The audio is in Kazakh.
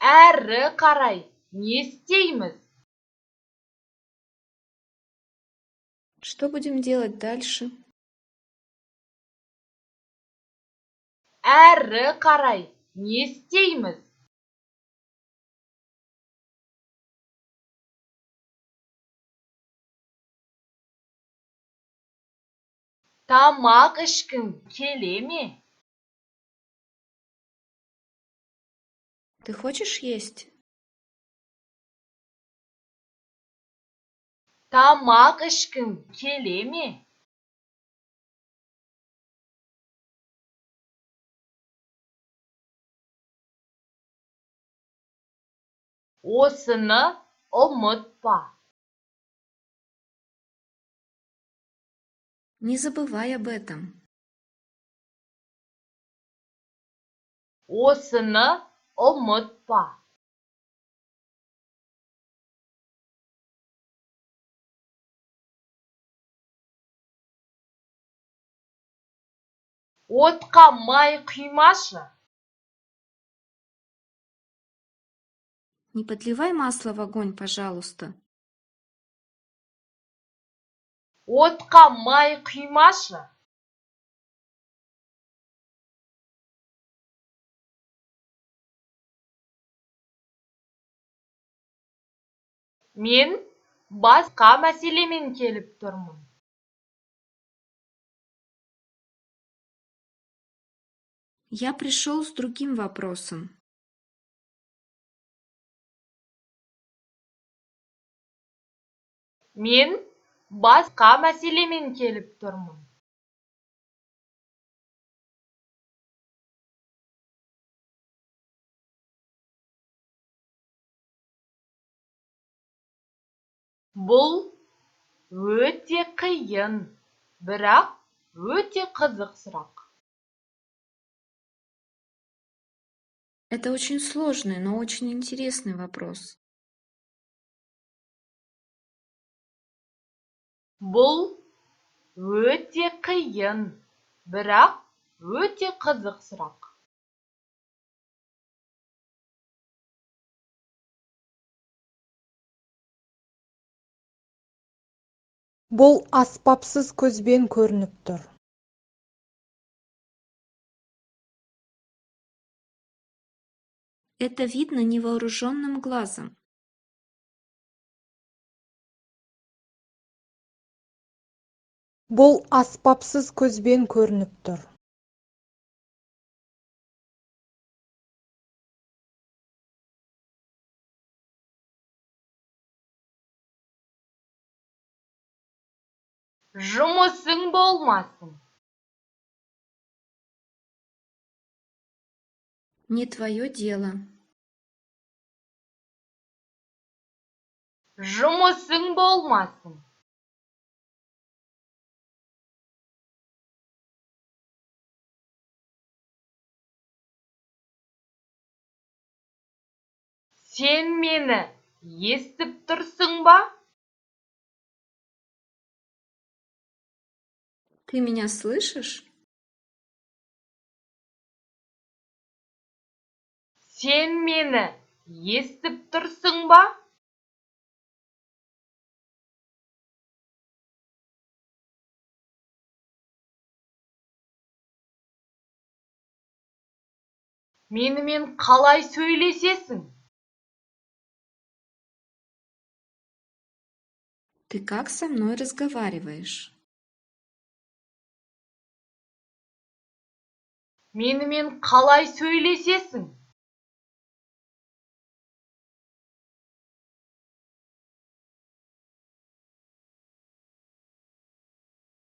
Әрі қарай не істейміз? Что будем делать дальше? Әрі қарай не істейміз? Тамақ ішкің келе ме? Ты хочешь есть? Тамақ ішкің келе ме? Осыны ұмытпа. Не забывай об этом. Осыны ұмытпа. Отқа май құймашы. Не подливай масло в огонь, пожалуйста. Отқа май құймашы. Мен басқа мәселемен келіп тұрмын. Я пришел с другим вопросом. Мен басқа мәселемен келіп тұрмын. Бұл өте қиын, бірақ өте қызық сұрақ. Это очень сложный, но очень интересный вопрос. Бұл өте қиын, бірақ өте қызық сұрақ. Бұл аспапсыз көзбен көрініп тұр. Это видно невооруженным глазом. Бұл аспапсыз көзбен көрініп тұр. Жұмысың болмасын. Не твое дело. Жұмысың болмасын. Сен мені естіп тұрсың ба? Ты меня слышишь? Сен мені естіп тұрсың ба? Менімен қалай сөйлесесің? Ты как со мной разговариваешь? Менімен қалай сөйлесесің?